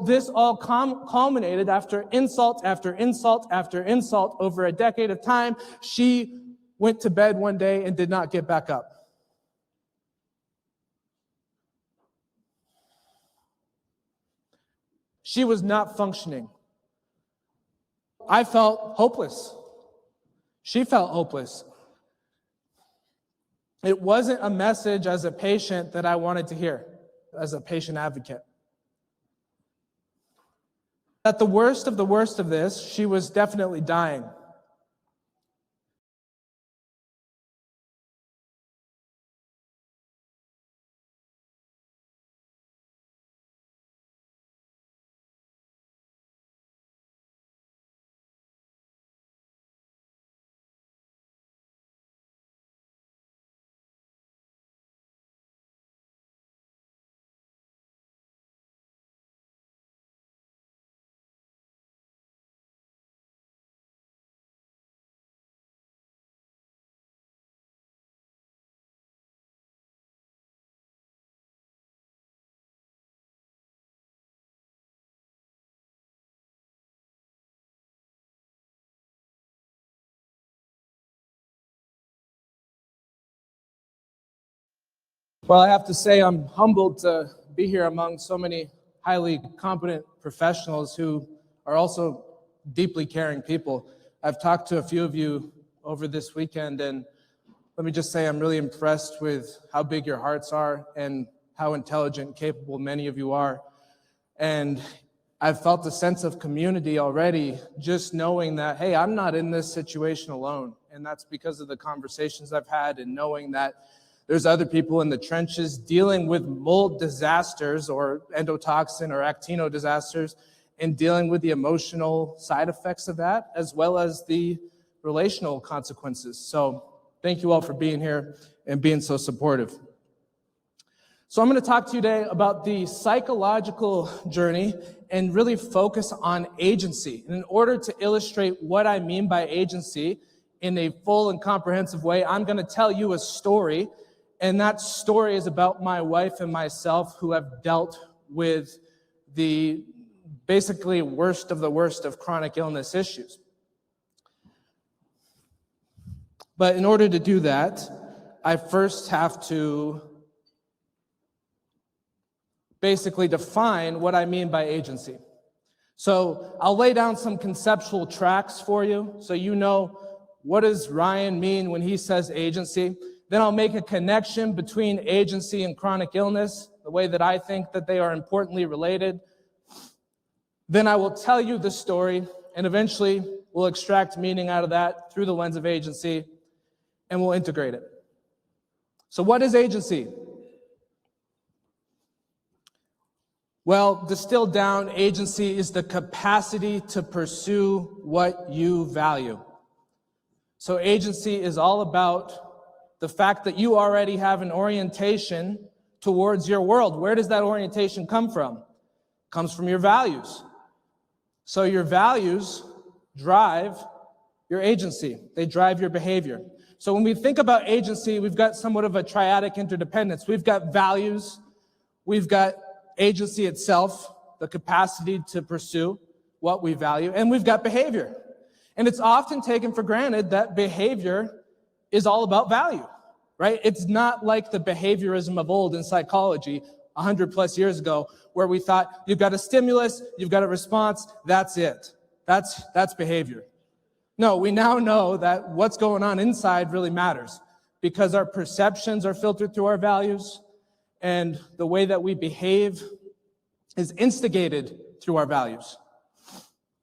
this all culminated after insult after insult after insult over a decade of time. She went to bed one day and did not get back up. She was not functioning. I felt hopeless. She felt hopeless. It wasn't a message as a patient that I wanted to hear, as a patient advocate. At the worst of this, she was definitely dying. Well, I have to say I'm humbled to be here among so many highly competent professionals who are also deeply caring people. I've talked to a few of you over this weekend, and let me just say I'm really impressed with how big your hearts are and how intelligent and capable many of you are. And I've felt a sense of community already, just knowing that, hey, I'm not in this situation alone. And that's because of the conversations I've had and knowing that there's other people in the trenches dealing with mold disasters or endotoxin or actino disasters and dealing with the emotional side effects of that, as well as the relational consequences. So thank you all for being here and being so supportive. So I'm going to talk to you today about the psychological journey and really focus on agency. And in order to illustrate what I mean by agency in a full and comprehensive way, I'm going to tell you a story. And that story is about my wife and myself who have dealt with the basically worst of chronic illness issues. But in order to do that, I first have to basically define what I mean by agency. So I'll lay down some conceptual tracks for you so you know what does Ryan mean when he says agency. Then I'll make a connection between agency and chronic illness, the way that I think that they are importantly related. Then I will tell you the story, and eventually we'll extract meaning out of that through the lens of agency, and we'll integrate it. So what is agency? Well, distilled down, agency is the capacity to pursue what you value. So agency is all about the fact that you already have an orientation towards your world. Where does that orientation come from? It comes from your values. So your values drive your agency. They drive your behavior. So when we think about agency, we've got somewhat of a triadic interdependence. We've got values, we've got agency itself, the capacity to pursue what we value, and we've got behavior. And it's often taken for granted that behavior is all about value, right? It's not like the behaviorism of old in psychology 100 plus years ago, where we thought you've got a stimulus, you've got a response, that's it. That's behavior. No, we now know that what's going on inside really matters because our perceptions are filtered through our values and the way that we behave is instigated through our values.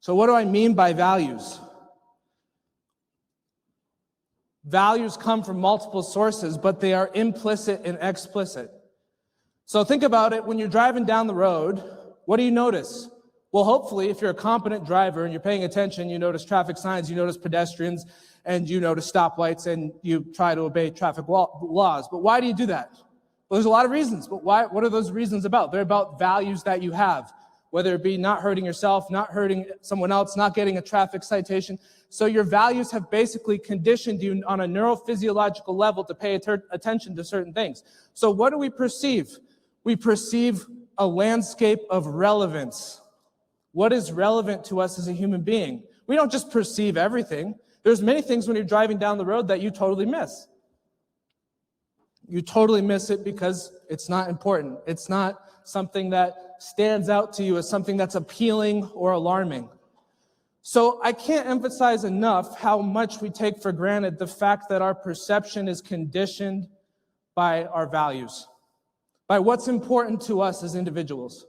So what do I mean by values? Values come from multiple sources, but they are implicit and explicit. So think about it. When you're driving down the road, what do you notice? Well, hopefully, if you're a competent driver and you're paying attention, you notice traffic signs, you notice pedestrians, and you notice stoplights, and you try to obey traffic laws. But why do you do that? Well, there's a lot of reasons, but why? What are those reasons about? They're about values that you have, whether it be not hurting yourself, not hurting someone else, not getting a traffic citation. So your values have basically conditioned you on a neurophysiological level to pay attention to certain things. So what do we perceive? We perceive a landscape of relevance. What is relevant to us as a human being? We don't just perceive everything. There's many things when you're driving down the road that you totally miss. You totally miss it because it's not important. It's not something that stands out to you as something that's appealing or alarming. So I can't emphasize enough how much we take for granted the fact that our perception is conditioned by our values, by what's important to us as individuals.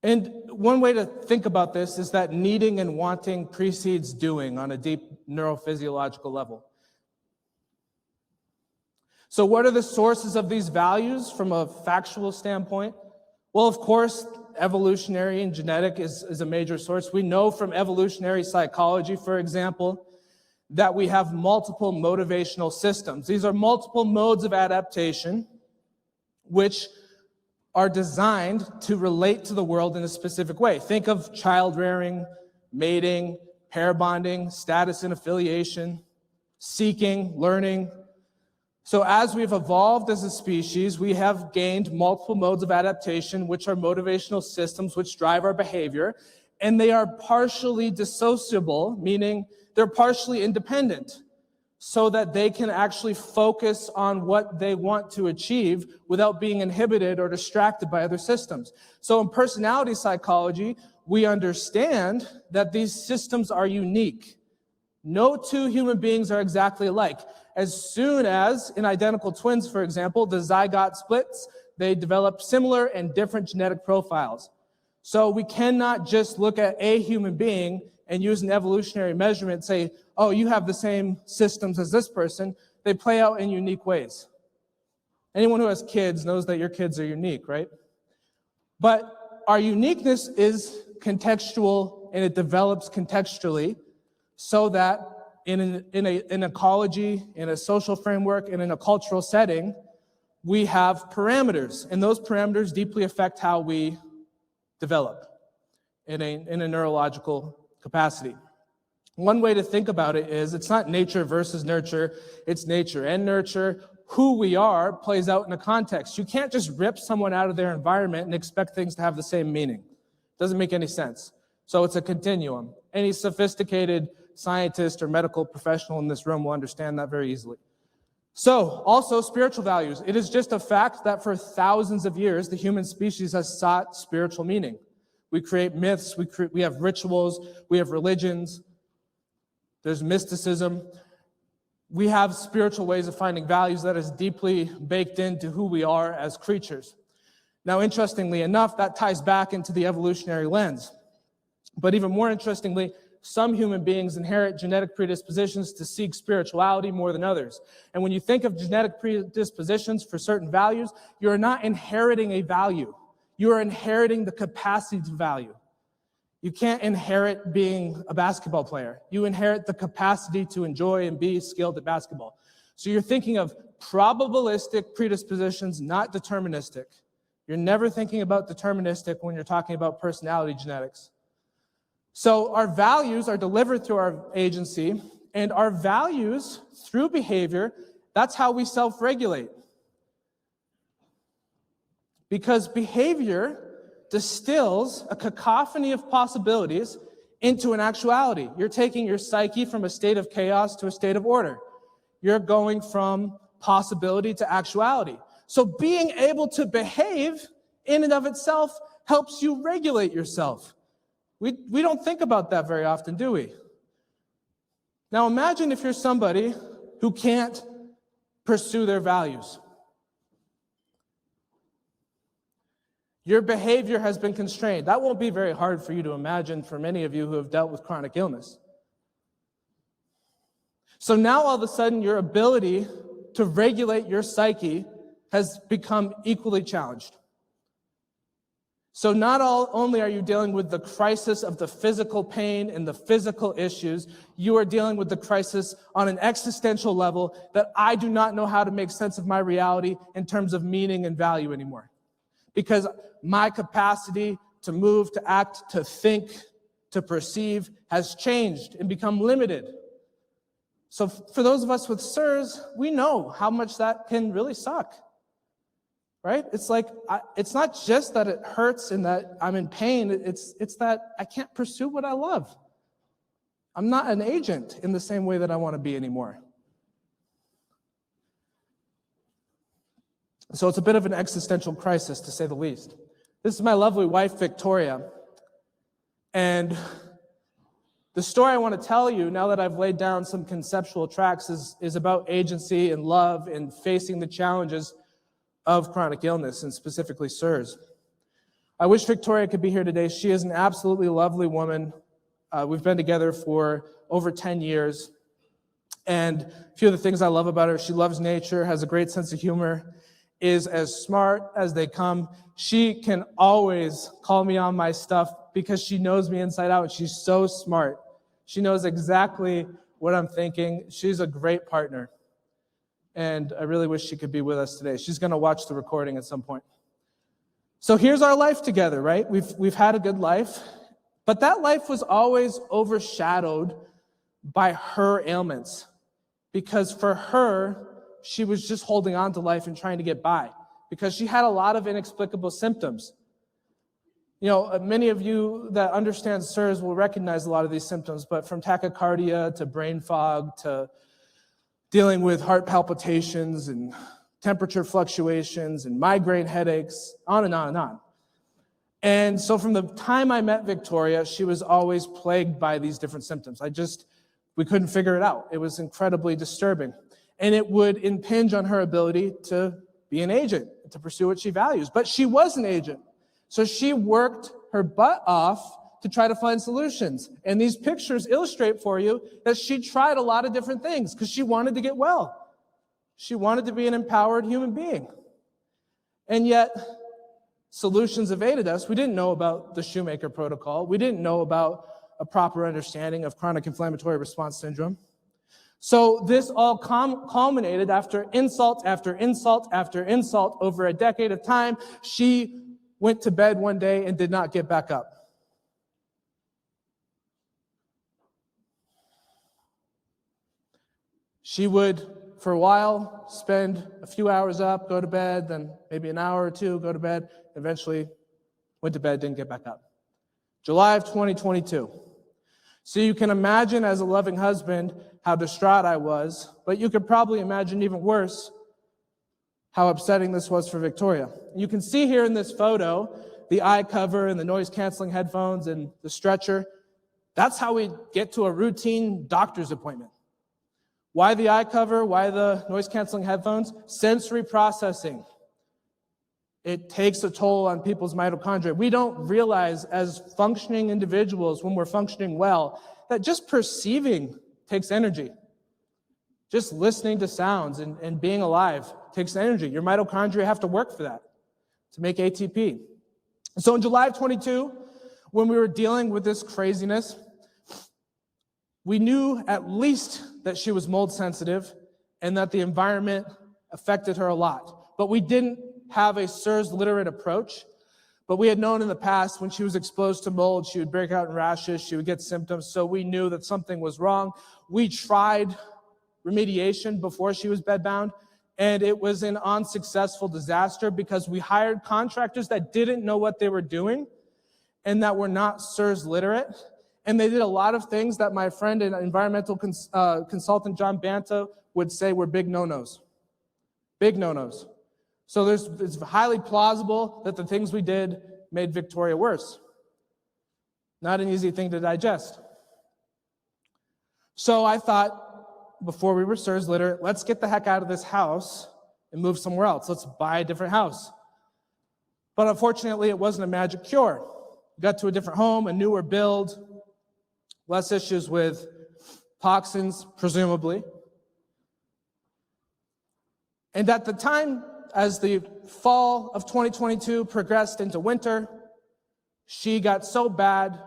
And one way to think about this is that needing and wanting precedes doing on a deep neurophysiological level. So what are the sources of these values from a factual standpoint? Well, of course, evolutionary and genetic is a major source. We know from evolutionary psychology, for example, that we have multiple motivational systems. These are multiple modes of adaptation which are designed to relate to the world in a specific way. Think of child rearing, mating, pair bonding, status and affiliation, seeking, learning. So as we've evolved as a species, we have gained multiple modes of adaptation, which are motivational systems which drive our behavior, and they are partially dissociable, meaning they're partially independent, so that they can actually focus on what they want to achieve without being inhibited or distracted by other systems. So in personality psychology, we understand that these systems are unique. No two human beings are exactly alike. As soon as, in identical twins, for example, the zygote splits, they develop similar and different genetic profiles. So we cannot just look at a human being and use an evolutionary measurement and say, oh, you have the same systems as this person. They play out in unique ways. Anyone who has kids knows that your kids are unique, right? But our uniqueness is contextual, and it develops contextually so that in an ecology, in a social framework, and in a cultural setting, we have parameters, and those parameters deeply affect how we develop in a neurological capacity. One way to think about it is it's not nature versus nurture, it's nature and nurture. Who we are plays out in a context. You can't just rip someone out of their environment and expect things to have the same meaning. It doesn't make any sense. So it's a continuum. Any sophisticated scientist or medical professional in this room will understand that very easily. So, also spiritual values. It is just a fact that for thousands of years, the human species has sought spiritual meaning. We create myths, we have rituals, we have religions, there's mysticism. We have spiritual ways of finding values that is deeply baked into who we are as creatures. Now, interestingly enough, that ties back into the evolutionary lens. But even more interestingly, some human beings inherit genetic predispositions to seek spirituality more than others. And when you think of genetic predispositions for certain values, you're not inheriting a value. You are inheriting the capacity to value. You can't inherit being a basketball player. You inherit the capacity to enjoy and be skilled at basketball. So you're thinking of probabilistic predispositions, not deterministic. You're never thinking about deterministic when you're talking about personality genetics. So our values are delivered through our agency, and our values through behavior, that's how we self-regulate. Because behavior distills a cacophony of possibilities into an actuality. You're taking your psyche from a state of chaos to a state of order. You're going from possibility to actuality. So being able to behave in and of itself helps you regulate yourself. We don't think about that very often, do we? Now imagine if you're somebody who can't pursue their values. Your behavior has been constrained. That won't be very hard for you to imagine for many of you who have dealt with chronic illness. So now all of a sudden your ability to regulate your psyche has become equally challenged. So not only are you dealing with the crisis of the physical pain and the physical issues, you are dealing with the crisis on an existential level that I do not know how to make sense of my reality in terms of meaning and value anymore. Because my capacity to move, to act, to think, to perceive has changed and become limited. So for those of us with CIRS, we know how much that can really suck. right? It's like, it's not just that it hurts and that I'm in pain. It's that I can't pursue what I love. I'm not an agent in the same way that I want to be anymore. So it's a bit of an existential crisis, to say the least. This is my lovely wife, Victoria. And the story I want to tell you, now that I've laid down some conceptual tracks, is about agency and love and facing the challenges of chronic illness, and specifically CIRS. I wish Victoria could be here today. She is an absolutely lovely woman. We've been together for over 10 years. And a few of the things I love about her: she loves nature, has a great sense of humor, is as smart as they come. She can always call me on my stuff because she knows me inside out. She's so smart. She knows exactly what I'm thinking. She's a great partner. And I really wish she could be with us today. She's going to watch the recording at some point. So here's our life together, right? We've had a good life, but that life was always overshadowed by her ailments, because for her, she was just holding on to life and trying to get by, because she had a lot of inexplicable symptoms. You know, many of you that understand CIRS will recognize a lot of these symptoms, but from tachycardia to brain fog to dealing with heart palpitations and temperature fluctuations and migraine headaches, on and on and on. And so from the time I met Victoria, she was always plagued by these different symptoms. We couldn't figure it out. It was incredibly disturbing. And it would impinge on her ability to be an agent, to pursue what she values. But she was an agent. So she worked her butt off to try to find solutions. And these pictures illustrate for you that she tried a lot of different things because she wanted to get well. She wanted to be an empowered human being. And yet, solutions evaded us. We didn't know about the Shoemaker protocol. We didn't know about a proper understanding of chronic inflammatory response syndrome. So this all culminated after insult after insult after insult over a decade of time. She went to bed one day and did not get back up. She would, for a while, spend a few hours up, go to bed, then maybe an hour or two, go to bed, eventually went to bed, didn't get back up. July of 2022. So you can imagine, as a loving husband, how distraught I was, but you could probably imagine even worse how upsetting this was for Victoria. You can see here in this photo the eye cover and the noise-canceling headphones and the stretcher. That's how we get to a routine doctor's appointment. Why the eye cover? Why the noise-canceling headphones? Sensory processing. It takes a toll on people's mitochondria. We don't realize, as functioning individuals, when we're functioning well, that just perceiving takes energy. Just listening to sounds and being alive takes energy. Your mitochondria have to work for that, to make ATP. So in July of 22, when we were dealing with this craziness, we knew at least that she was mold sensitive and that the environment affected her a lot. But we didn't have a CIRS literate approach. But we had known in the past when she was exposed to mold, she would break out in rashes, she would get symptoms. So we knew that something was wrong. We tried remediation before she was bedbound, and it was an unsuccessful disaster because we hired contractors that didn't know what they were doing and that were not CIRS literate. And they did a lot of things that my friend and environmental consultant John Banta would say were big no-nos. Big no-nos. So it's highly plausible that the things we did made Victoria worse. Not an easy thing to digest. So I thought, before we were CIRS literate, let's get the heck out of this house and move somewhere else. Let's buy a different house. But unfortunately, it wasn't a magic cure. We got to a different home, a newer build, less issues with toxins, presumably. And at the time, as the fall of 2022 progressed into winter, she got so bad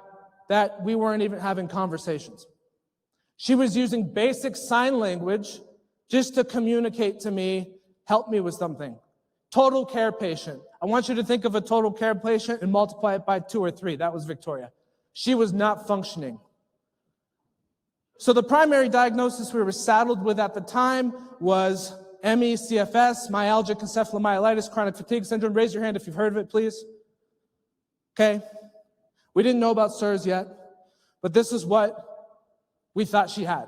that we weren't even having conversations. She was using basic sign language just to communicate to me, help me with something. Total care patient. I want you to think of a total care patient and multiply it by 2 or 3. That was Victoria. She was not functioning. So the primary diagnosis we were saddled with at the time was ME/CFS, myalgic encephalomyelitis, chronic fatigue syndrome. Raise your hand if you've heard of it, please. Okay. We didn't know about CIRS yet, but this is what we thought she had.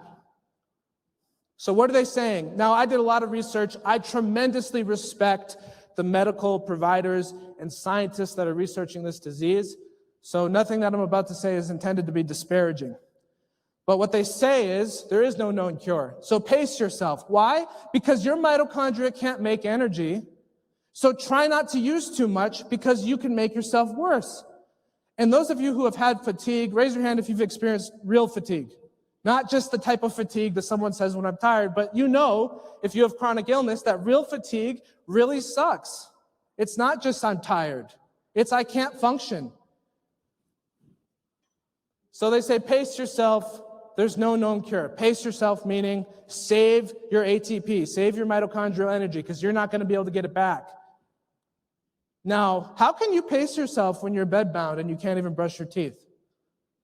So what are they saying? Now, I did a lot of research. I tremendously respect the medical providers and scientists that are researching this disease. So nothing that I'm about to say is intended to be disparaging. But what they say is there is no known cure. So pace yourself. Why? Because your mitochondria can't make energy. So try not to use too much because you can make yourself worse. And those of you who have had fatigue, raise your hand if you've experienced real fatigue. Not just the type of fatigue that someone says when I'm tired, but you know, if you have chronic illness, that real fatigue really sucks. It's not just I'm tired. It's I can't function. So they say pace yourself. There's no known cure. Pace yourself meaning save your ATP, save your mitochondrial energy, because you're not going to be able to get it back. Now, how can you pace yourself when you're bedbound and you can't even brush your teeth?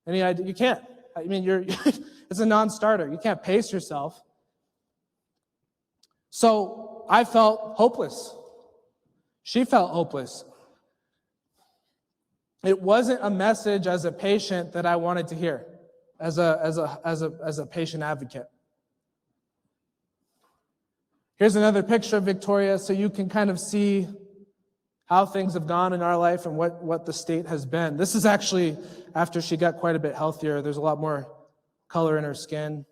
Any idea? You can't. I mean, it's a non-starter. You can't pace yourself. So I felt hopeless. She felt hopeless. It wasn't a message as a patient that I wanted to hear. As a patient advocate. Here's another picture of Victoria so you can kind of see how things have gone in our life and what the state has been. This is actually after she got quite a bit healthier. There's a lot more color in her skin.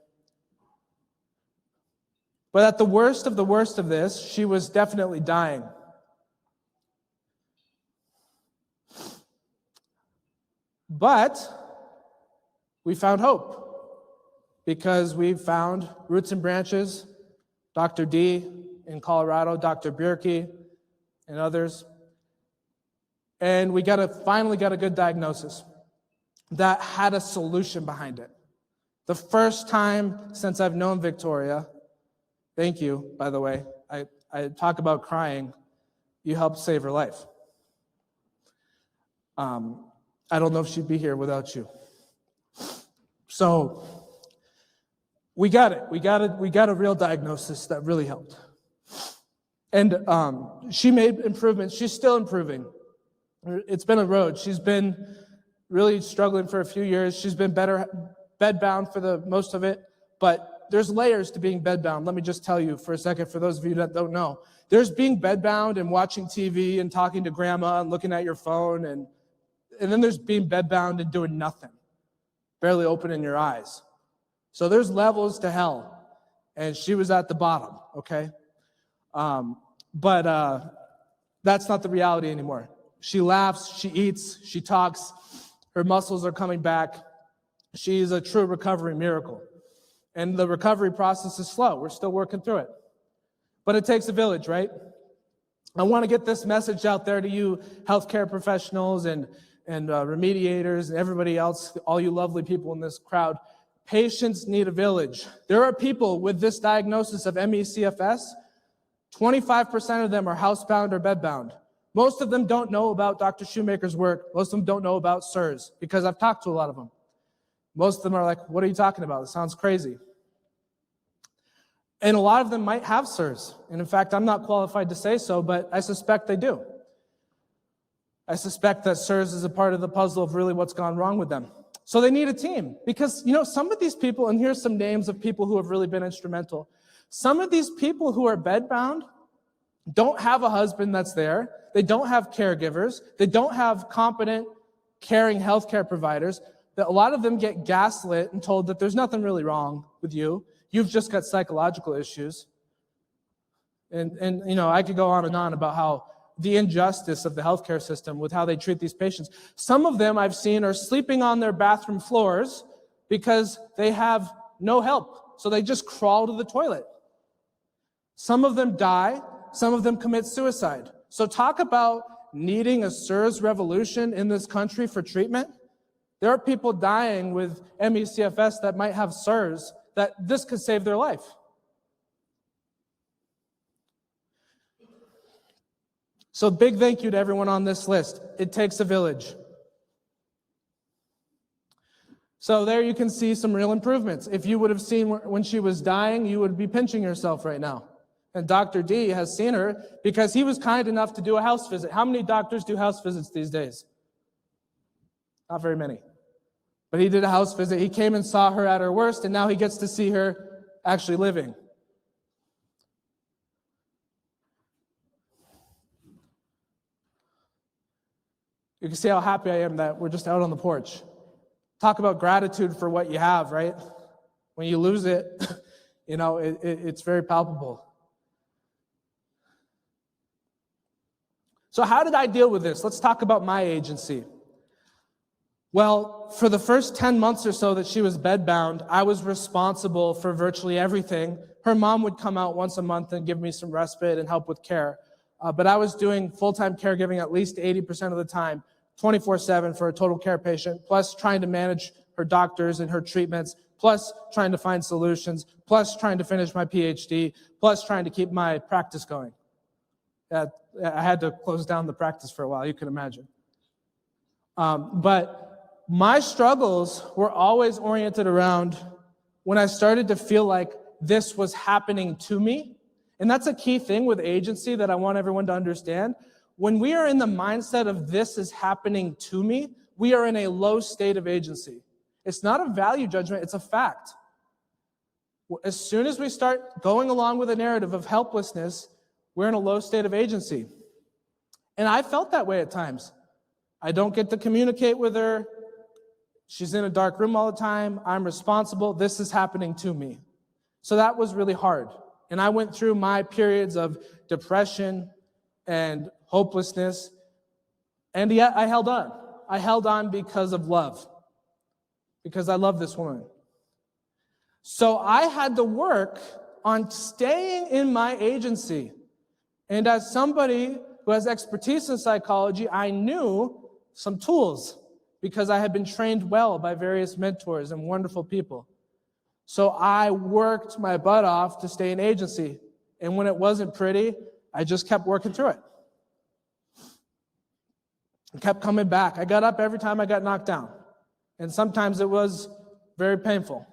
But at the worst of this, she was definitely dying. But we found hope because we found Roots and Branches, Dr. D in Colorado, Dr. Bierke, and others. And we finally got a good diagnosis that had a solution behind it. The first time since I've known Victoria, thank you, by the way, I talk about crying, you helped save her life. I don't know if she'd be here without you. So we got it. We got a real diagnosis that really helped. And she made improvements. She's still improving. It's been a road. She's been really struggling for a few years. She's been bedbound for the most of it. But there's layers to being bedbound. Let me just tell you for a second, for those of you that don't know. There's being bedbound and watching TV and talking to grandma and looking at your phone. And then there's being bedbound and doing nothing. Barely opening your eyes. So there's levels to hell. And she was at the bottom, okay? But that's not the reality anymore. She laughs, she eats, she talks. Her muscles are coming back. She's a true recovery miracle. And the recovery process is slow. We're still working through it. But it takes a village, right? I want to get this message out there to you healthcare professionals and remediators and everybody else, all you lovely people in this crowd. Patients need a village. There are people with this diagnosis of ME/CFS. 25% of them are housebound or bedbound. Most of them don't know about Dr. Shoemaker's work. Most of them don't know about CIRS because I've talked to a lot of them. Most of them are like, what are you talking about? It sounds crazy. And a lot of them might have CIRS. And in fact, I'm not qualified to say so, but I suspect they do. I suspect that CIRS is a part of the puzzle of really what's gone wrong with them. So they need a team because, some of these people, and here's some names of people who have really been instrumental. Some of these people who are bedbound don't have a husband that's there. They don't have caregivers. They don't have competent, caring healthcare providers. That a lot of them get gaslit and told that there's nothing really wrong with you. You've just got psychological issues. And I could go on and on about how the injustice of the healthcare system with how they treat these patients. Some of them I've seen are sleeping on their bathroom floors because they have no help. So they just crawl to the toilet. Some of them die. Some of them commit suicide. So talk about needing a CIRS revolution in this country for treatment. There are people dying with ME/CFS that might have CIRS that this could save their life. So big thank you to everyone on this list. It takes a village. So there you can see some real improvements. If you would have seen when she was dying, you would be pinching yourself right now. And Dr. D has seen her because he was kind enough to do a house visit. How many doctors do house visits these days? Not very many. But he did a house visit. He came and saw her at her worst, and now he gets to see her actually living. You can see how happy I am that we're just out on the porch. Talk about gratitude for what you have, right? When you lose it, it's very palpable. So how did I deal with this? Let's talk about my agency. Well, for the first 10 months or so that she was bedbound, I was responsible for virtually everything. Her mom would come out once a month and give me some respite and help with care. But I was doing full-time caregiving at least 80% of the time, 24/7 for a total care patient, plus trying to manage her doctors and her treatments, plus trying to find solutions, plus trying to finish my PhD, plus trying to keep my practice going. I had to close down the practice for a while, you can imagine. But my struggles were always oriented around when I started to feel like this was happening to me. And that's a key thing with agency that I want everyone to understand. When we are in the mindset of this is happening to me, we are in a low state of agency. It's not a value judgment, it's a fact. As soon as we start going along with a narrative of helplessness, we're in a low state of agency. And I felt that way at times. I don't get to communicate with her. She's in a dark room all the time. I'm responsible. This is happening to me. So that was really hard. And I went through my periods of depression and hopelessness. And yet I held on. I held on because of love. Because I love this woman. So I had to work on staying in my agency. And as somebody who has expertise in psychology, I knew some tools because I had been trained well by various mentors and wonderful people. So I worked my butt off to stay in agency. And when it wasn't pretty, I just kept working through it. I kept coming back. I got up every time I got knocked down. And sometimes it was very painful.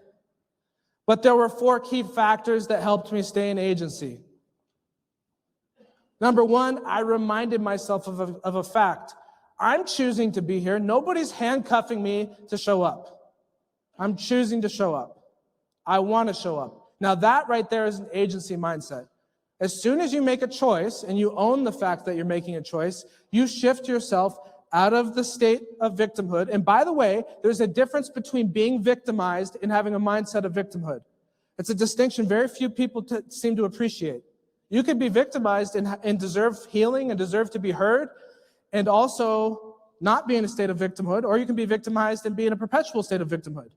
But there were 4 key factors that helped me stay in agency. Number 1, I reminded myself of a fact. I'm choosing to be here. Nobody's handcuffing me to show up. I'm choosing to show up. I want to show up. Now that right there is an agency mindset. As soon as you make a choice and you own the fact that you're making a choice, you shift yourself out of the state of victimhood. And by the way, there's a difference between being victimized and having a mindset of victimhood. It's a distinction very few people seem to appreciate. You could be victimized and deserve healing and deserve to be heard and also not be in a state of victimhood, or you can be victimized and be in a perpetual state of victimhood.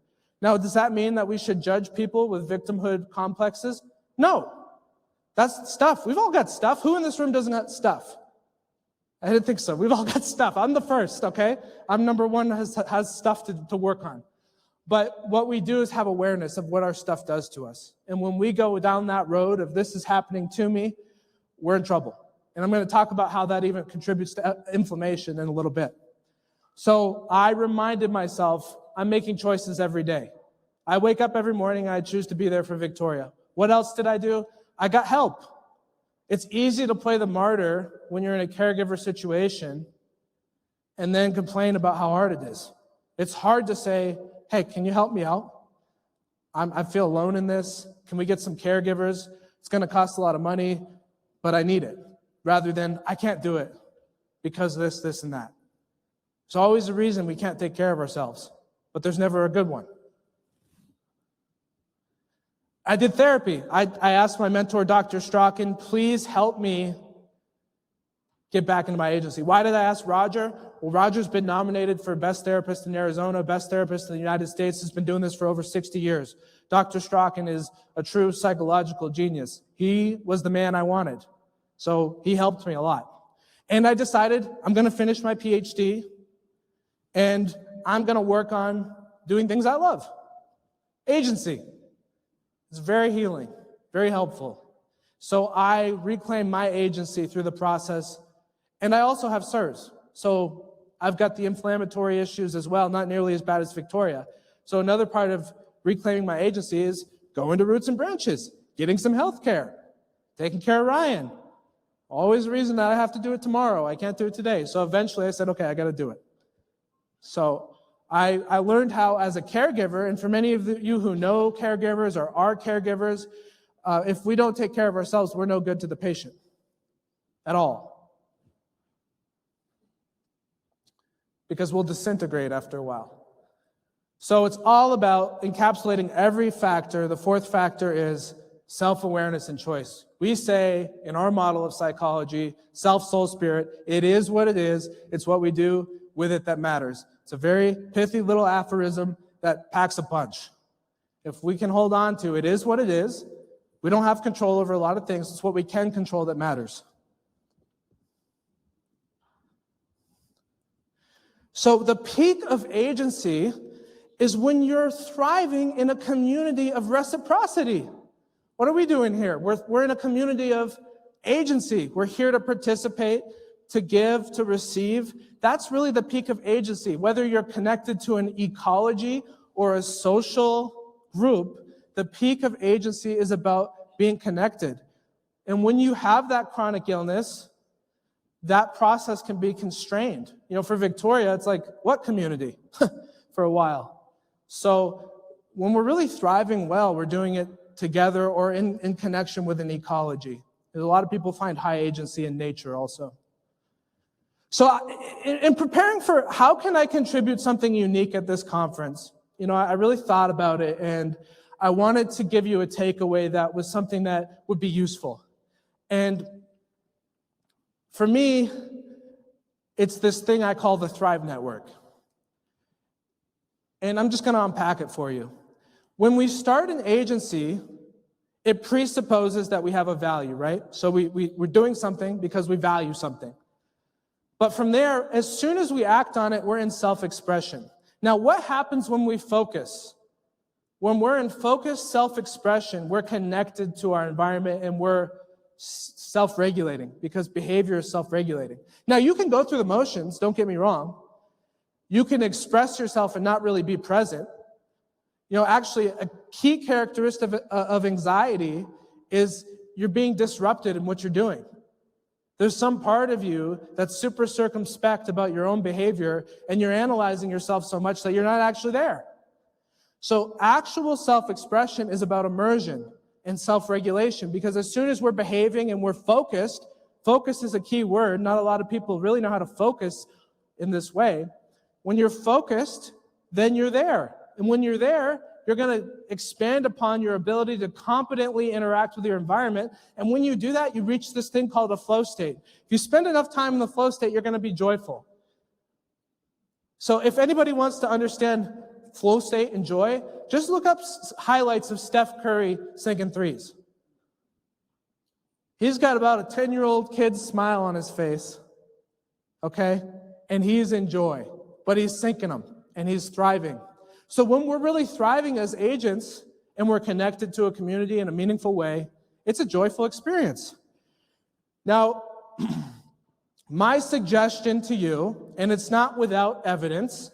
Now, does that mean that we should judge people with victimhood complexes? No. That's stuff. We've all got stuff. Who in this room doesn't have stuff? I didn't think so. We've all got stuff. I'm the first, okay? I'm number 1 has stuff to work on. But what we do is have awareness of what our stuff does to us. And when we go down that road of this is happening to me, we're in trouble. And I'm going to talk about how that even contributes to inflammation in a little bit. So I reminded myself, I'm making choices every day. I wake up every morning, I choose to be there for Victoria. What else did I do? I got help. It's easy to play the martyr when you're in a caregiver situation and then complain about how hard it is. It's hard to say, hey, can you help me out? I feel alone in this. Can we get some caregivers? It's going to cost a lot of money, but I need it. Rather than, I can't do it because of this, and that. There's always a reason we can't take care of ourselves, but there's never a good one. I did therapy. I asked my mentor, Dr. Strachan, please help me get back into my agency. Why did I ask Roger? Well, Roger's been nominated for Best Therapist in Arizona, Best Therapist in the United States. He's been doing this for over 60 years. Dr. Strachan is a true psychological genius. He was the man I wanted. So he helped me a lot. And I decided I'm going to finish my PhD and I'm going to work on doing things I love. Agency. It's very healing, very helpful. So I reclaim my agency through the process. And I also have CIRS. So I've got the inflammatory issues as well, not nearly as bad as Victoria. So another part of reclaiming my agency is going to Roots and Branches, getting some health care, taking care of Ryan. Always a reason that I have to do it tomorrow. I can't do it today. So eventually I said, okay, I got to do it. So I learned how, as a caregiver, and for many of you who know caregivers or are caregivers, if we don't take care of ourselves, we're no good to the patient at all. Because we'll disintegrate after a while. So it's all about encapsulating every factor. The fourth factor is self-awareness and choice. We say in our model of psychology, self, soul, spirit, it is what it is. It's what we do with it that matters. It's a very pithy little aphorism that packs a punch. If we can hold on to it is what it is, we don't have control over a lot of things. It's what we can control that matters. So the peak of agency is when you're thriving in a community of reciprocity. What are we doing here? We're in a community of agency. We're here to participate, to give, to receive. That's really the peak of agency. Whether you're connected to an ecology or a social group, the peak of agency is about being connected. And when you have that chronic illness, that process can be constrained. You know, for Victoria, it's like, what community? For a while. So when we're really thriving well, we're doing it together or in connection with an ecology. A lot of people find high agency in nature also. So in preparing for how can I contribute something unique at this conference, you know, I really thought about it, and I wanted to give you a takeaway that was something that would be useful. And for me, it's this thing I call the Thrive Network. And I'm just going to unpack it for you. When we start an agency, it presupposes that we have a value, right? So we're doing something because we value something. But from there, as soon as we act on it, we're in self-expression. Now, what happens when we focus? When we're in focused self-expression, we're connected to our environment and we're self-regulating because behavior is self-regulating. Now, you can go through the motions, don't get me wrong. You can express yourself and not really be present. You know, actually, a key characteristic of anxiety is you're being disrupted in what you're doing. There's some part of you that's super circumspect about your own behavior, and you're analyzing yourself so much that you're not actually there. So actual self-expression is about immersion and self-regulation, because as soon as we're behaving and we're focused, focus is a key word. Not a lot of people really know how to focus in this way. When you're focused, then you're there. And when you're there, you're going to expand upon your ability to competently interact with your environment. And when you do that, you reach this thing called a flow state. If you spend enough time in the flow state, you're going to be joyful. So if anybody wants to understand flow state and joy, just look up highlights of Steph Curry sinking threes. He's got about a 10-year-old kid's smile on his face, okay? And he's in joy, but he's sinking them, and he's thriving. So when we're really thriving as agents and we're connected to a community in a meaningful way, it's a joyful experience. Now, my suggestion to you, and it's not without evidence,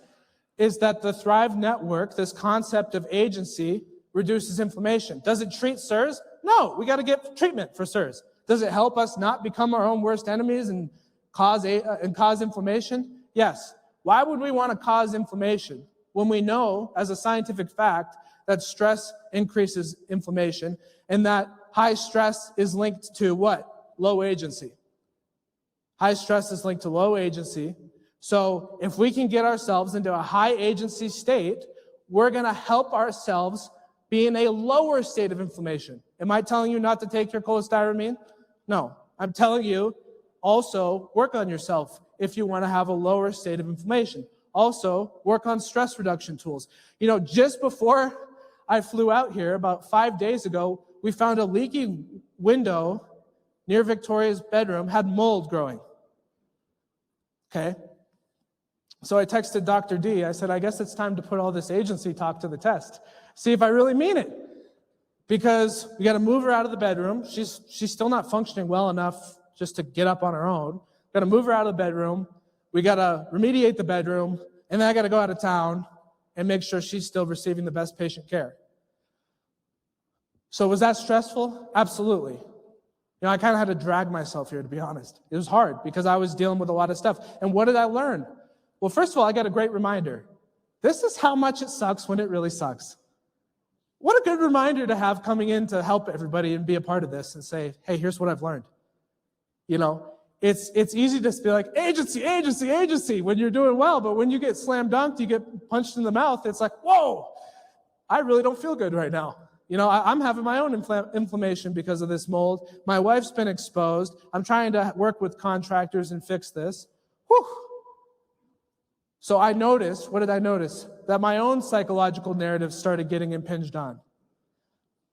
is that the Thrive Network, this concept of agency, reduces inflammation. Does it treat CIRS? No, we got to get treatment for CIRS. Does it help us not become our own worst enemies and cause inflammation? Yes. Why would we want to cause inflammation when we know, as a scientific fact, that stress increases inflammation and that high stress is linked to what? Low agency. High stress is linked to low agency. So if we can get ourselves into a high agency state, we're going to help ourselves be in a lower state of inflammation. Am I telling you not to take your cholestyramine? No. I'm telling you also work on yourself if you want to have a lower state of inflammation. Also, work on stress reduction tools. You know, just before I flew out here, about 5 days ago, we found a leaky window near Victoria's bedroom, had mold growing. Okay? So I texted Dr. D. I said, I guess it's time to put all this agency talk to the test. See if I really mean it. Because we got to move her out of the bedroom. She's still not functioning well enough just to get up on her own. Got to move her out of the bedroom. We got to remediate the bedroom, and then I got to go out of town and make sure she's still receiving the best patient care. So was that stressful? Absolutely. You I kind of had to drag myself here, to be honest. It was hard because I was dealing with a lot of stuff. And what did I learn? Well, first of all, I got a great reminder. This is how much it sucks when it really sucks. What a good reminder to have coming in to help everybody and be a part of this and say, hey, here's what I've learned. It's easy to be like, agency when you're doing well, but when you get slam dunked, you get punched in the mouth, it's like, whoa, I really don't feel good right now. I'm having my own inflammation because of this mold. My wife's been exposed. I'm trying to work with contractors and fix this. Whew. So I noticed, what did I notice? That my own psychological narrative started getting impinged on.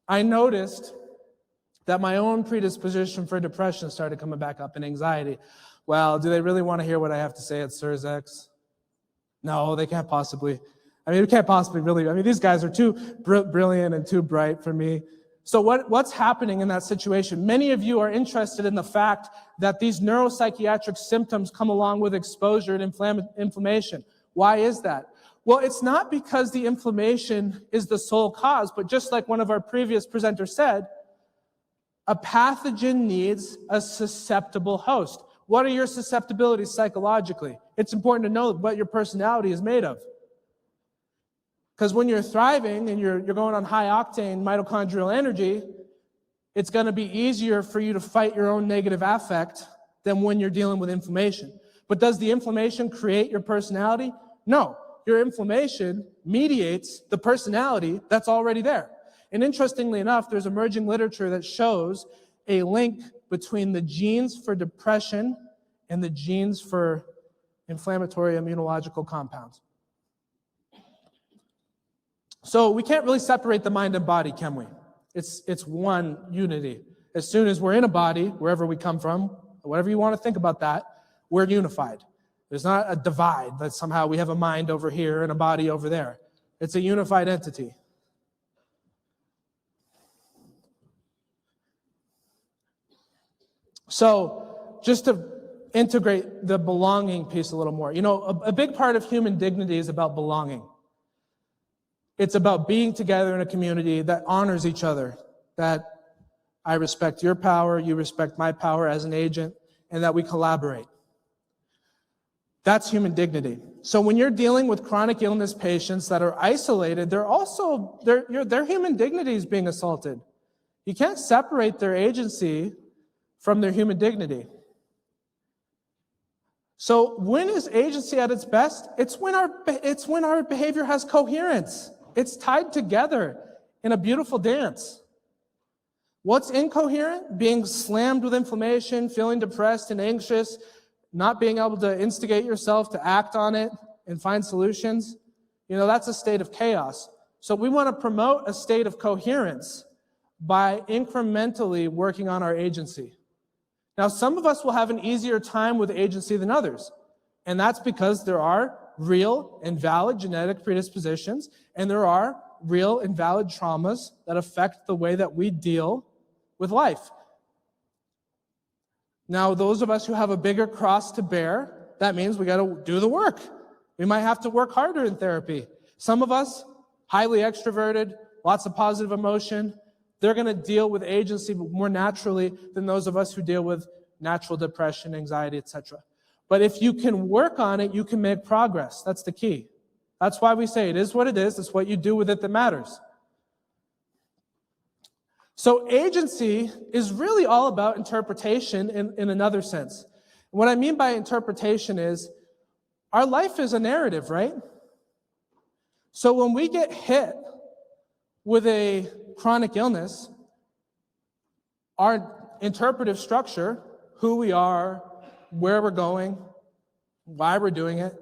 I noticed that my own predisposition for depression started coming back up and anxiety. Well, do they really want to hear what I have to say at CIRSx? No, they can't possibly. We can't possibly really. These guys are too brilliant and too bright for me. So what's happening in that situation? Many of you are interested in the fact that these neuropsychiatric symptoms come along with exposure and inflammation. Why is that? Well, it's not because the inflammation is the sole cause, but just like one of our previous presenters said, a pathogen needs a susceptible host. What are your susceptibilities psychologically? It's important to know what your personality is made of. Because when you're thriving and you're going on high octane mitochondrial energy, it's going to be easier for you to fight your own negative affect than when you're dealing with inflammation. But does the inflammation create your personality? No. Your inflammation mediates the personality that's already there. And interestingly enough, there's emerging literature that shows a link between the genes for depression and the genes for inflammatory immunological compounds. So we can't really separate the mind and body, can we? It's one unity. As soon as we're in a body, wherever we come from, whatever you want to think about that, we're unified. There's not a divide that somehow we have a mind over here and a body over there. It's a unified entity. So just to integrate the belonging piece a little more, a big part of human dignity is about belonging. It's about being together in a community that honors each other, that I respect your power, you respect my power as an agent, and that we collaborate. That's human dignity. So when you're dealing with chronic illness patients that are isolated, their human dignity is being assaulted. You can't separate their agency from their human dignity. So when is agency at its best? It's when our behavior has coherence. It's tied together in a beautiful dance. What's incoherent? Being slammed with inflammation, feeling depressed and anxious, not being able to instigate yourself to act on it and find solutions. That's a state of chaos. So we want to promote a state of coherence by incrementally working on our agency. Now, some of us will have an easier time with agency than others, and that's because there are real and valid genetic predispositions, and there are real and valid traumas that affect the way that we deal with life. Now, those of us who have a bigger cross to bear, that means we got to do the work. We might have to work harder in therapy. Some of us, highly extroverted, lots of positive emotion, they're going to deal with agency more naturally than those of us who deal with natural depression, anxiety, etc. But if you can work on it, you can make progress. That's the key. That's why we say it is what it is. It's what you do with it that matters. So agency is really all about interpretation in another sense. What I mean by interpretation is our life is a narrative, right? So when we get hit with a chronic illness, our interpretive structure, who we are, where we're going, why we're doing it.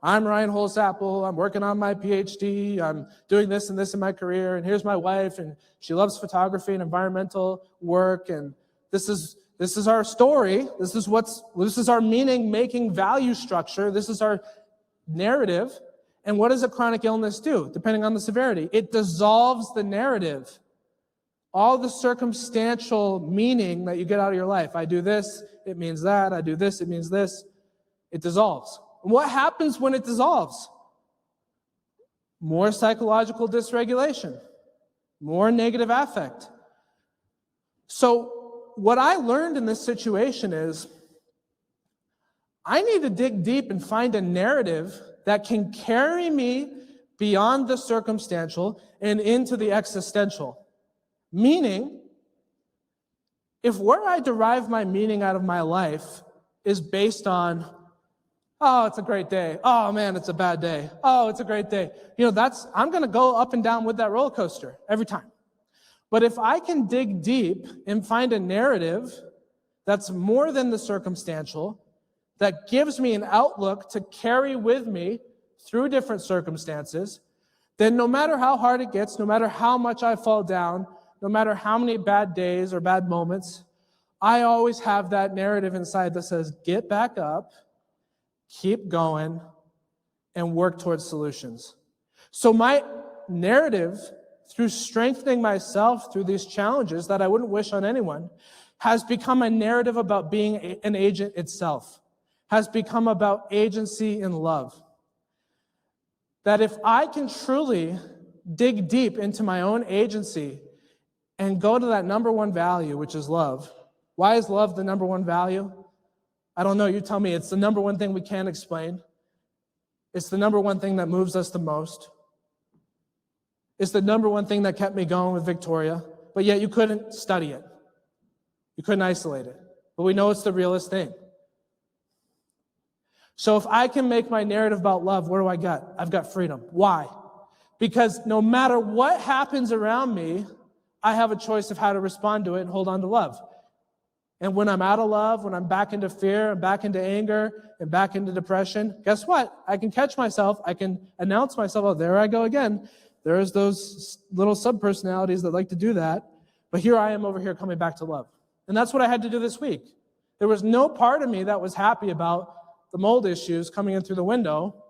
I'm Ryan Holzapfel, I'm working on my PhD, I'm doing this and this in my career, and here's my wife, and she loves photography and environmental work, and this is our story, this is our meaning-making value structure, this is our narrative. And what does a chronic illness do, depending on the severity? It dissolves the narrative. All the circumstantial meaning that you get out of your life. I do this, it means that. I do this, it means this. It dissolves. And what happens when it dissolves? More psychological dysregulation, more negative affect. So what I learned in this situation is I need to dig deep and find a narrative that can carry me beyond the circumstantial and into the existential. Meaning, if where I derive my meaning out of my life is based on, oh, it's a great day. Oh, man, it's a bad day. Oh, it's a great day. I'm going to go up and down with that roller coaster every time. But if I can dig deep and find a narrative that's more than the circumstantial, that gives me an outlook to carry with me through different circumstances, then no matter how hard it gets, no matter how much I fall down, no matter how many bad days or bad moments, I always have that narrative inside that says, get back up, keep going, and work towards solutions. So my narrative, through strengthening myself through these challenges that I wouldn't wish on anyone, has become a narrative about being an agent itself, has become about agency and love. That if I can truly dig deep into my own agency and go to that number one value, which is love. Why is love the number one value? I don't know, you tell me. It's the number one thing we can't explain. It's the number one thing that moves us the most. It's the number one thing that kept me going with Victoria, but yet you couldn't study it. You couldn't isolate it. But we know it's the realest thing. So if I can make my narrative about love, what do I got? I've got freedom. Why? Because no matter what happens around me, I have a choice of how to respond to it and hold on to love. And when I'm out of love, when I'm back into fear, and back into anger, and back into depression, guess what? I can catch myself. I can announce myself, oh, there I go again. There's those little sub-personalities that like to do that. But here I am over here coming back to love. And that's what I had to do this week. There was no part of me that was happy about the mold issues coming in through the window.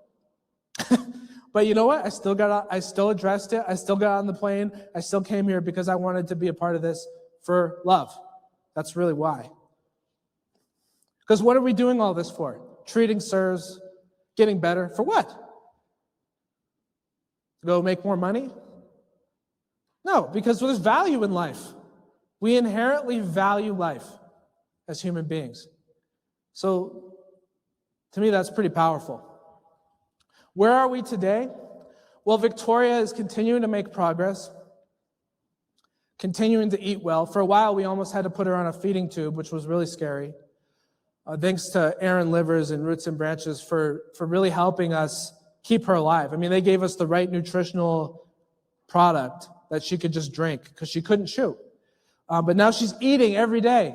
But you know what? I still addressed it. I still got on the plane. I still came here because I wanted to be a part of this for love. That's really why. Because what are we doing all this for? Treating CIRS, getting better. For what? To go make more money? No, because there's value in life. We inherently value life as human beings. So, to me, that's pretty powerful. Where are we today? Well, Victoria is continuing to make progress, continuing to eat well. For a while, we almost had to put her on a feeding tube, which was really scary. Thanks to Aaron Livers and Roots and Branches for really helping us keep her alive. I mean, they gave us the right nutritional product that she could just drink because she couldn't chew. But now she's eating every day.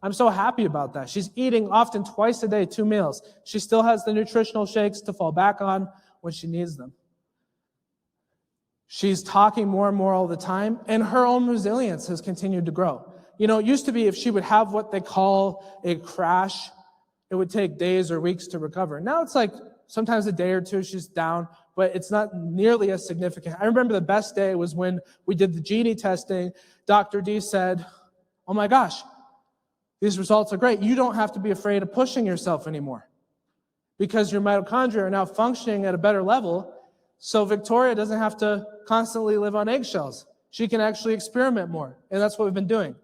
I'm so happy about that. She's eating often twice a day, 2 meals. She still has the nutritional shakes to fall back on when she needs them. She's talking more and more all the time, and her own resilience has continued to grow. You know, it used to be if she would have what they call a crash, it would take days or weeks to recover. Now it's like sometimes a day or two she's down, but it's not nearly as significant. I remember the best day was when we did the Genie testing. Dr. D said, oh my gosh, these results are great. You don't have to be afraid of pushing yourself anymore because your mitochondria are now functioning at a better level. So Victoria doesn't have to constantly live on eggshells. She can actually experiment more. And that's what we've been doing.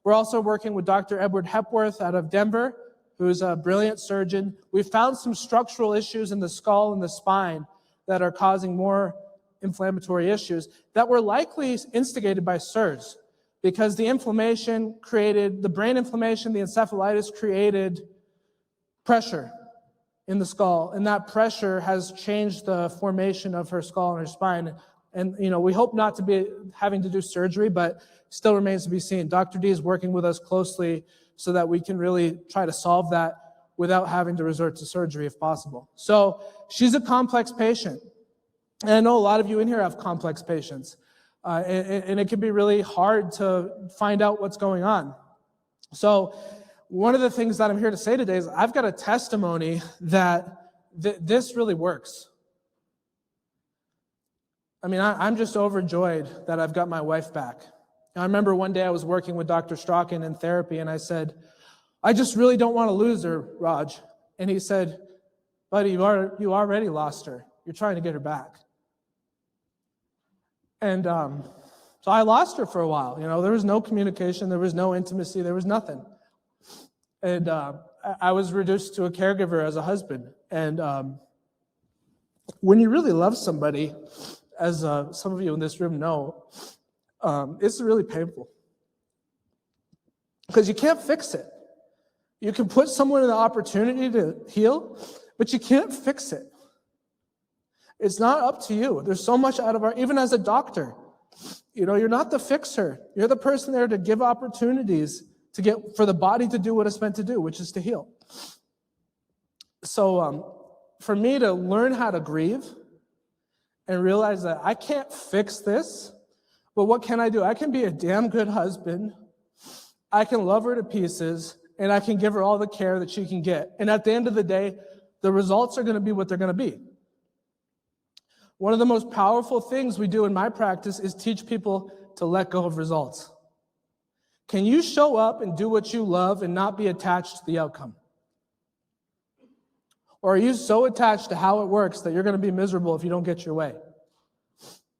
We're also working with Dr. Edward Hepworth out of Denver, who's a brilliant surgeon. We found some structural issues in the skull and the spine that are causing more inflammatory issues that were likely instigated by CIRS. Because the inflammation created, the brain inflammation, the encephalitis created pressure in the skull. And that pressure has changed the formation of her skull and her spine. And, you know, we hope not to be having to do surgery, but still remains to be seen. Dr. D is working with us closely so that we can really try to solve that without having to resort to surgery if possible. So she's a complex patient. And I know a lot of you in here have complex patients. And it can be really hard to find out what's going on. So one of the things that I'm here to say today is I've got a testimony that this really works. I mean, I'm just overjoyed that I've got my wife back. I remember one day I was working with Dr. Strachan in therapy, and I said, I just really don't want to lose her, Raj. And he said, buddy, you already lost her. You're trying to get her back. And So I lost her for a while. There was no communication, there was no intimacy, there was nothing. And I was reduced to a caregiver as a husband. And when you really love somebody, as some of you in this room know, it's really painful. Because you can't fix it. You can put someone in the opportunity to heal, but you can't fix it. It's not up to you. There's so much out of even as a doctor, you're not the fixer. You're the person there to give opportunities for the body to do what it's meant to do, which is to heal. So for me to learn how to grieve and realize that I can't fix this, but what can I do? I can be a damn good husband. I can love her to pieces, and I can give her all the care that she can get. And at the end of the day, the results are going to be what they're going to be. One of the most powerful things we do in my practice is teach people to let go of results. Can you show up and do what you love and not be attached to the outcome? Or are you so attached to how it works that you're going to be miserable if you don't get your way?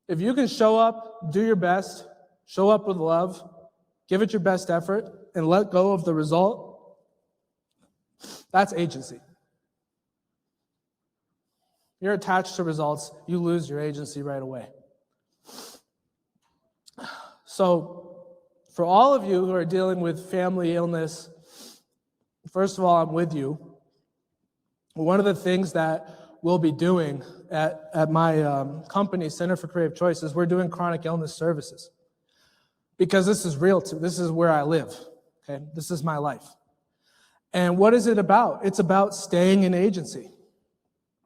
If you can show up, do your best, show up with love, give it your best effort, and let go of the result, that's agency. You're attached to results, you lose your agency right away. So, for all of you who are dealing with family illness, first of all, I'm with you. One of the things that we'll be doing at my company, Center for Creative Choice, is we're doing chronic illness services. Because this is real, this is where I live, okay? This is my life. And what is it about? It's about staying in agency.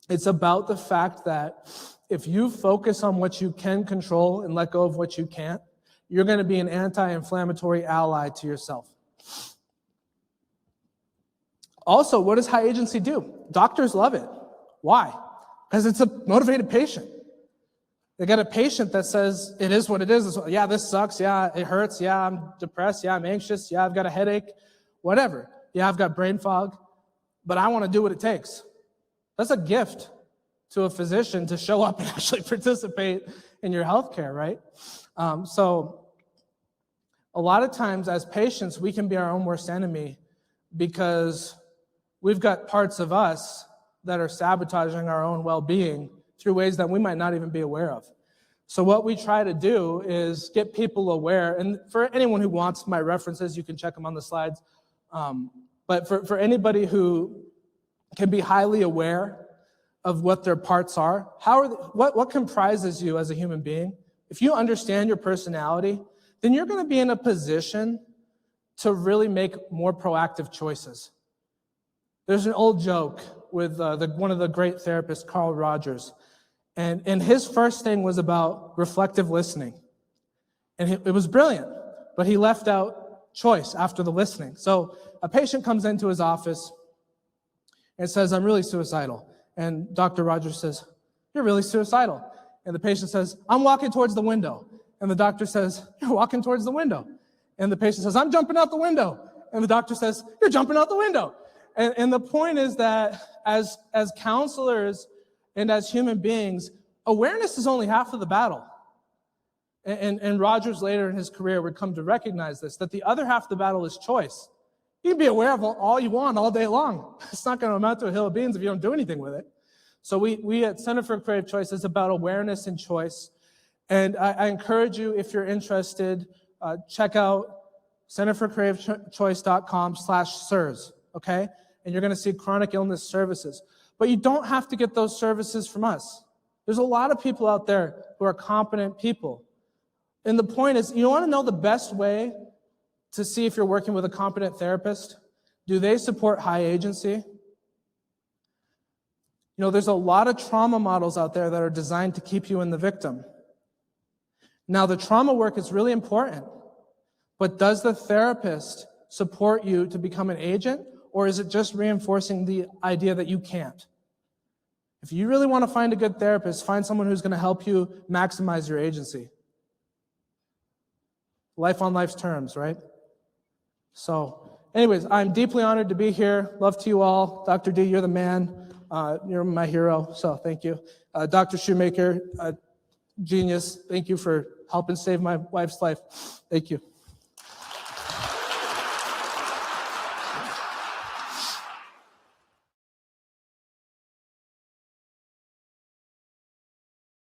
It's about the fact that if you focus on what you can control and let go of what you can't, you're going to be an anti-inflammatory ally to yourself. Also, what does high agency do? Doctors love it. Why? Because it's a motivated patient. They got a patient that says, it is what it is. Yeah, this sucks. Yeah, it hurts. Yeah, I'm depressed. Yeah, I'm anxious. Yeah, I've got a headache. Whatever. Yeah, I've got brain fog. But I want to do what it takes. That's a gift to a physician to show up and actually participate in your healthcare, right? So a lot of times as patients, we can be our own worst enemy because we've got parts of us that are sabotaging our own well-being through ways that we might not even be aware of. So what we try to do is get people aware, and for anyone who wants my references, you can check them on the slides. But for anybody who can be highly aware of what their parts are, what comprises you as a human being? If you understand your personality, then you're going to be in a position to really make more proactive choices. There's an old joke with one of the great therapists, Carl Rogers, and his first thing was about reflective listening. And it was brilliant, but he left out choice after the listening. So a patient comes into his office and says, I'm really suicidal. And Dr. Rogers says, you're really suicidal. And the patient says, I'm walking towards the window. And the doctor says, you're walking towards the window. And the patient says, I'm jumping out the window. And the doctor says, you're jumping out the window. And the point is that as counselors and as human beings, awareness is only half of the battle. And Rogers later in his career would come to recognize this, that the other half of the battle is choice. You can be aware of all you want all day long. It's not going to amount to a hill of beans if you don't do anything with it. So we at Center for Creative Choice is about awareness and choice. And I encourage you, if you're interested, check out centerforcreativechoice.com/CIRS, okay? And you're going to see chronic illness services. But you don't have to get those services from us. There's a lot of people out there who are competent people. And the point is, you want to know the best way to see if you're working with a competent therapist? Do they support high agency? There's a lot of trauma models out there that are designed to keep you in the victim. Now, the trauma work is really important, but does the therapist support you to become an agent, or is it just reinforcing the idea that you can't? If you really want to find a good therapist, find someone who's going to help you maximize your agency. Life on life's terms, right? So, anyways, I'm deeply honored to be here. Love to you all. Dr. D, you're the man. You're my hero, so thank you. Dr. Shoemaker, genius. Thank you for helping save my wife's life. Thank you.